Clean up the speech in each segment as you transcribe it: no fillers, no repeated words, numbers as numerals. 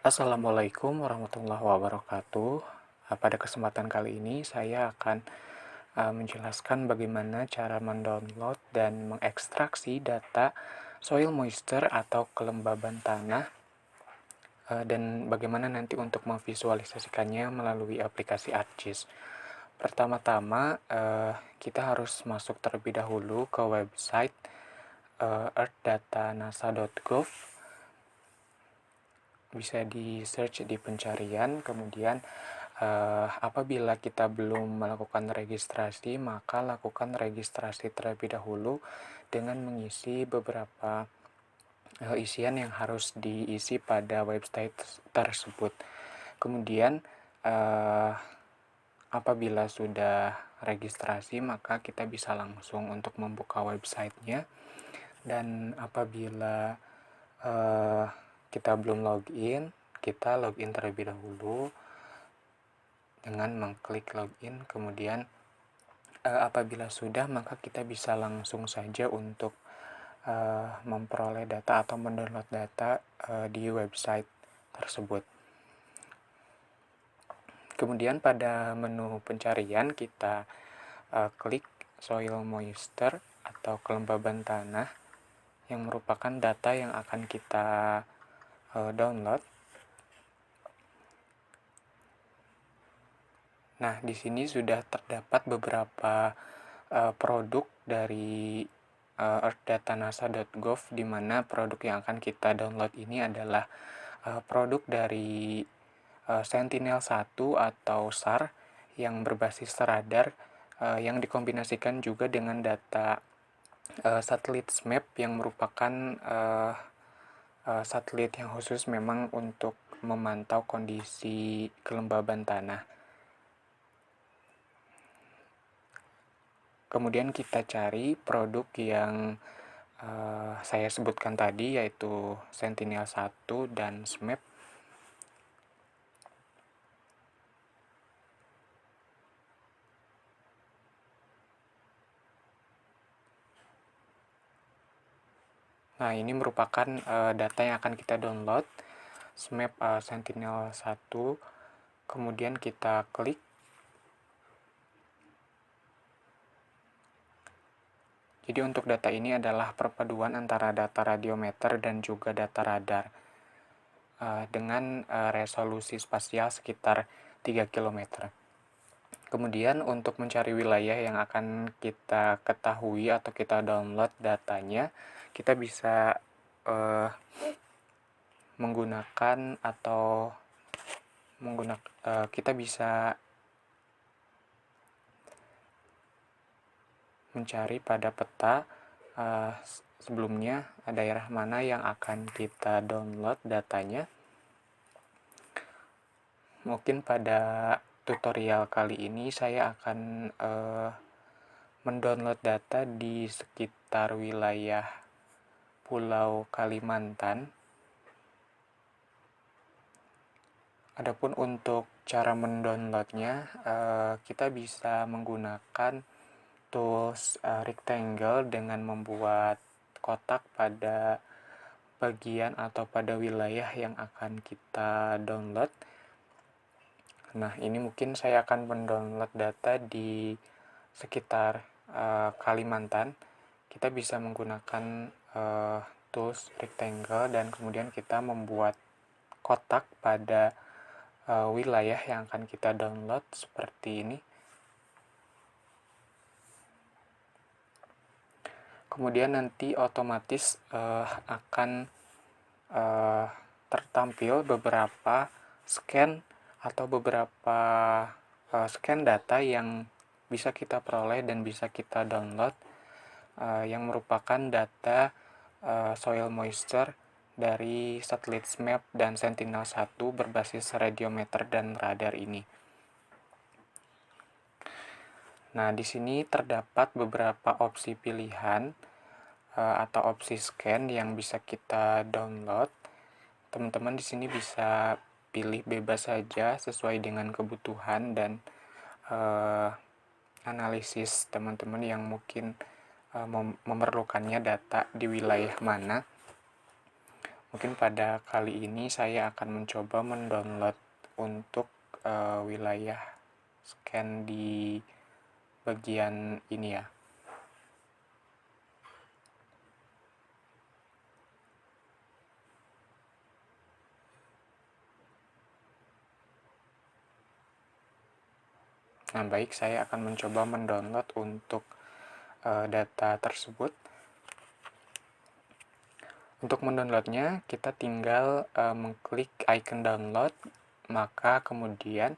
Assalamualaikum warahmatullahi wabarakatuh. Pada kesempatan kali ini saya akan menjelaskan bagaimana cara mendownload dan mengekstraksi data soil moisture atau kelembaban tanah, dan bagaimana nanti untuk memvisualisasikannya melalui aplikasi ArcGIS. Pertama-tama, kita harus masuk terlebih dahulu ke website earthdatanasa.gov. Bisa di-search di pencarian, kemudian apabila kita belum melakukan registrasi, maka lakukan registrasi terlebih dahulu dengan mengisi beberapa isian yang harus diisi pada website tersebut. Kemudian apabila sudah registrasi, maka kita bisa langsung untuk membuka websitenya. Dan apabila kita belum login, kita login terlebih dahulu dengan mengklik login. Kemudian apabila sudah, maka kita bisa langsung saja untuk memperoleh data atau mendownload data di website tersebut. Kemudian pada menu pencarian kita klik soil moisture atau kelembaban tanah yang merupakan data yang akan kita download. Nah, di sini sudah terdapat beberapa produk dari earthdatanasa.gov, di mana produk yang akan kita download ini adalah produk dari Sentinel-1 atau SAR yang berbasis radar, yang dikombinasikan juga dengan data satelit SMAP yang merupakan satelit yang khusus memang untuk memantau kondisi kelembaban tanah. Kemudian kita cari produk yang saya sebutkan tadi, yaitu Sentinel-1 dan SMAP. Nah, ini merupakan data yang akan kita download, SMAP Sentinel-1. Kemudian kita klik. Jadi untuk data ini adalah perpaduan antara data radiometer dan juga data radar dengan resolusi spasial sekitar 3 km. Kemudian untuk mencari wilayah yang akan kita ketahui atau kita download datanya, kita bisa menggunakan kita bisa mencari pada peta sebelumnya daerah mana yang akan kita download datanya. Mungkin pada tutorial kali ini saya akan mendownload data di sekitar wilayah Pulau Kalimantan. Adapun untuk cara mendownloadnya, kita bisa menggunakan tools rectangle dengan membuat kotak pada bagian atau pada wilayah yang akan kita download. Nah, ini mungkin saya akan mendownload data di sekitar Kalimantan. Kita bisa menggunakan tools rectangle dan kemudian kita membuat kotak pada wilayah yang akan kita download seperti ini. Kemudian nanti otomatis akan tertampil beberapa scan atau beberapa scan data yang bisa kita peroleh dan bisa kita download, yang merupakan data soil moisture dari satelit SMAP dan Sentinel-1 berbasis radiometer dan radar ini. Nah, di sini terdapat beberapa opsi pilihan atau opsi scan yang bisa kita download. Teman-teman di sini bisa pilih bebas saja sesuai dengan kebutuhan dan analisis teman-teman yang mungkin memerlukannya data di wilayah mana. Mungkin pada kali ini saya akan mencoba mendownload untuk wilayah scan di bagian ini ya. Nah, baik, saya akan mencoba mendownload untuk data tersebut. Untuk mendownloadnya, kita tinggal mengklik icon download, maka kemudian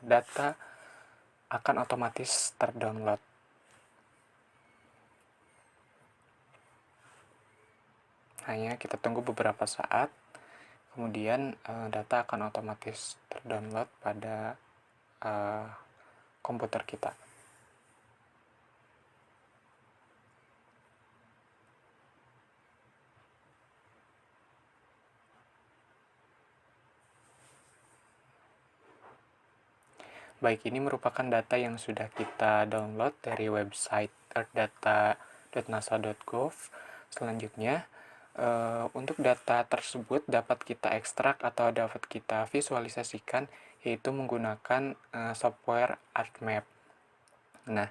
data akan otomatis terdownload. Hanya kita tunggu beberapa saat, kemudian data akan otomatis terdownload pada komputer kita. Baik, ini merupakan data yang sudah kita download dari website earthdata.nasa.gov. Selanjutnya, untuk data tersebut dapat kita ekstrak atau dapat kita visualisasikan, yaitu menggunakan software ArcMap. Nah,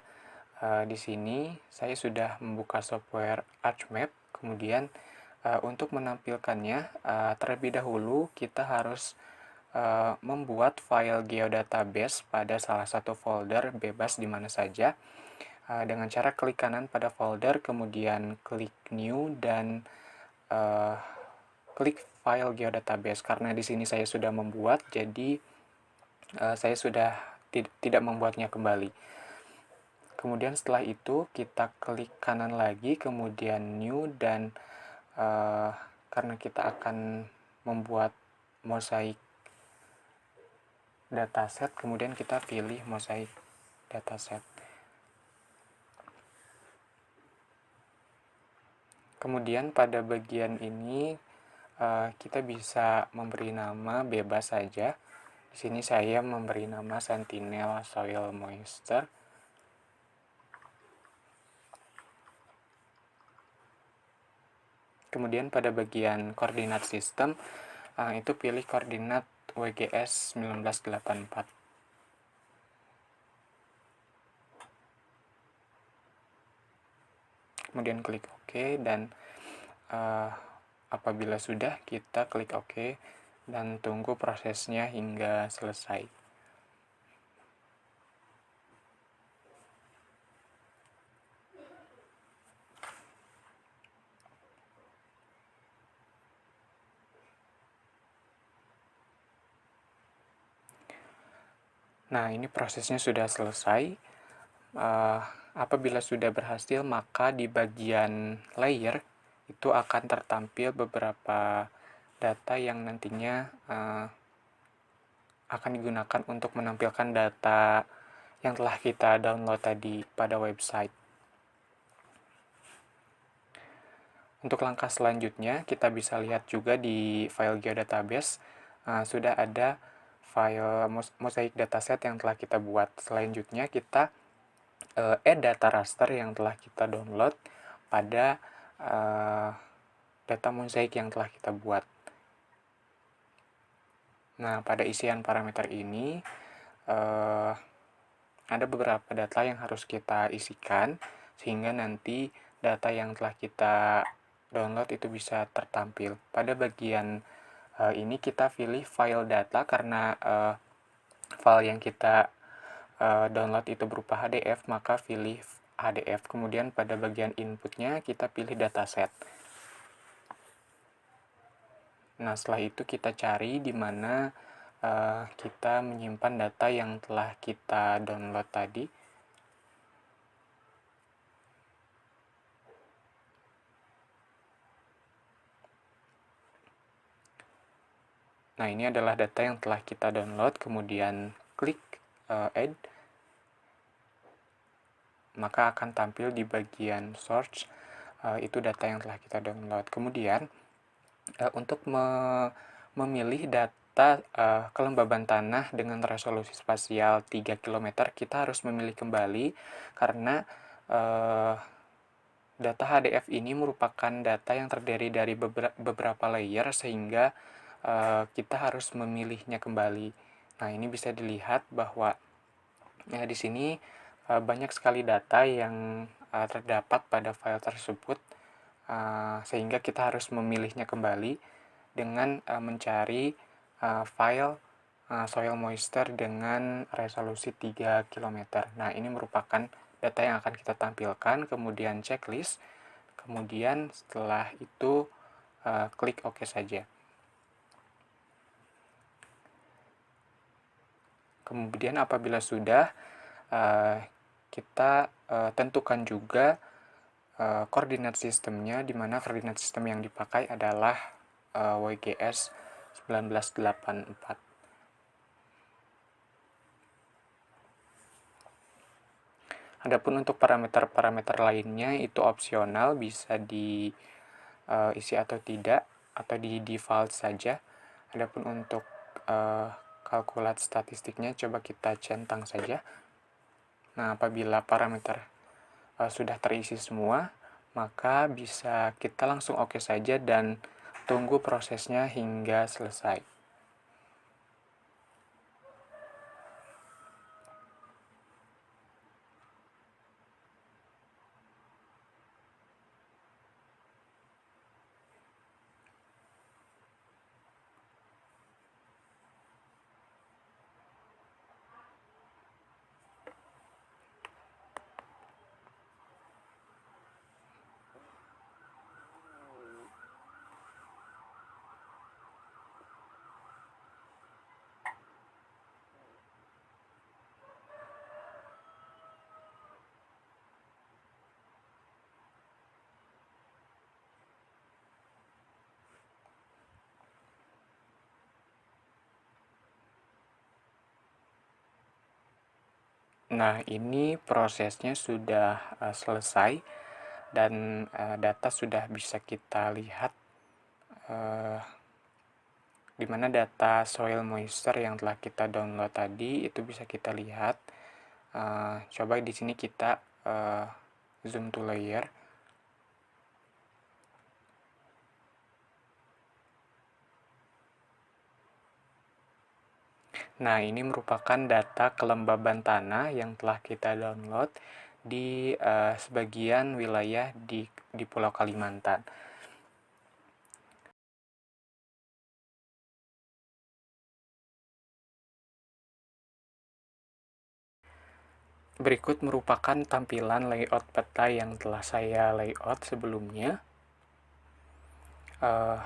di sini saya sudah membuka software ArcMap, kemudian untuk menampilkannya, terlebih dahulu kita harus membuat file geodatabase pada salah satu folder bebas di mana saja dengan cara klik kanan pada folder, kemudian klik new dan klik file geodatabase. Karena di sini saya sudah membuat, jadi saya sudah tidak membuatnya kembali. Kemudian setelah itu kita klik kanan lagi, kemudian new dan karena kita akan membuat mosaik dataset, kemudian kita pilih mosaik dataset. Kemudian pada bagian ini kita bisa memberi nama bebas saja. Di sini saya memberi nama Sentinel Soil Moisture. Kemudian pada bagian koordinat sistem itu pilih koordinat WGS 1984. Kemudian klik OK dan apabila sudah, kita klik OK dan tunggu prosesnya hingga selesai. Nah, ini prosesnya sudah selesai. Apabila sudah berhasil, maka di bagian layer itu akan tertampil beberapa data yang nantinya akan digunakan untuk menampilkan data yang telah kita download tadi pada website. Untuk langkah selanjutnya, kita bisa lihat juga di file geodatabase sudah ada file mosaik dataset yang telah kita buat. Selanjutnya kita add data raster yang telah kita download pada data mosaik yang telah kita buat. Nah, pada isian parameter ini ada beberapa data yang harus kita isikan sehingga nanti data yang telah kita download itu bisa tertampil. Pada bagian ini kita pilih file data karena file yang kita download itu berupa HDF, maka pilih HDF. Kemudian pada bagian inputnya kita pilih dataset. Nah, setelah itu kita cari di mana kita menyimpan data yang telah kita download tadi. Nah, ini adalah data yang telah kita download, kemudian klik add, maka akan tampil di bagian search, itu data yang telah kita download. Kemudian, untuk memilih data kelembaban tanah dengan resolusi spasial 3 km, kita harus memilih kembali karena data HDF ini merupakan data yang terdiri dari beberapa layer sehingga kita harus memilihnya kembali. Nah, ini bisa dilihat bahwa di sini banyak sekali data yang terdapat pada file tersebut, sehingga kita harus memilihnya kembali dengan mencari file soil moisture dengan resolusi 3 km. Nah, ini merupakan data yang akan kita tampilkan, kemudian checklist, kemudian setelah itu klik OK saja. Kemudian apabila sudah, kita tentukan juga koordinat sistemnya, di mana koordinat sistem yang dipakai adalah WGS 1984. Adapun untuk parameter-parameter lainnya itu opsional, bisa diisi atau tidak, atau di default saja. Adapun untuk kalkulat statistiknya coba kita centang saja. Nah, apabila parameter sudah terisi semua, maka bisa kita langsung OK saja dan tunggu prosesnya hingga selesai. Nah, ini prosesnya sudah selesai dan data sudah bisa kita lihat, di mana data soil moisture yang telah kita download tadi itu bisa kita lihat. Coba di sini kita zoom to layer. Nah, ini merupakan data kelembaban tanah yang telah kita download di sebagian wilayah di Pulau Kalimantan. Berikut merupakan tampilan layout peta yang telah saya layout sebelumnya.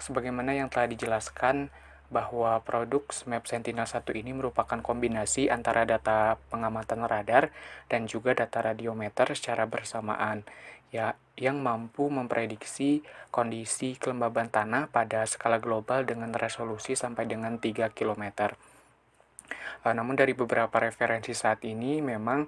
Sebagaimana yang telah dijelaskan, bahwa produk SMAP Sentinel-1 ini merupakan kombinasi antara data pengamatan radar dan juga data radiometer secara bersamaan, ya, yang mampu memprediksi kondisi kelembaban tanah pada skala global dengan resolusi sampai dengan 3 km. Namun dari beberapa referensi saat ini memang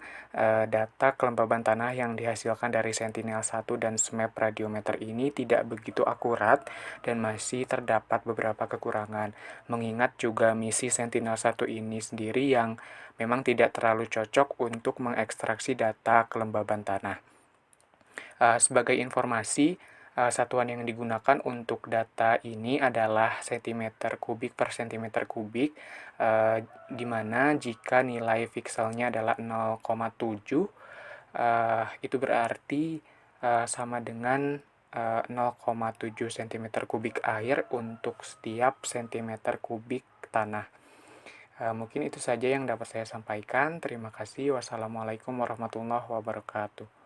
data kelembaban tanah yang dihasilkan dari Sentinel-1 dan SMAP radiometer ini tidak begitu akurat dan masih terdapat beberapa kekurangan. Mengingat juga misi Sentinel-1 ini sendiri yang memang tidak terlalu cocok untuk mengekstraksi data kelembaban tanah. Sebagai informasi, satuan yang digunakan untuk data ini adalah cm3 per cm3, di mana jika nilai pikselnya adalah 0,7, itu berarti sama dengan 0,7 cm3 air untuk setiap cm3 tanah. Mungkin itu saja yang dapat saya sampaikan. Terima kasih. Wassalamualaikum warahmatullahi wabarakatuh.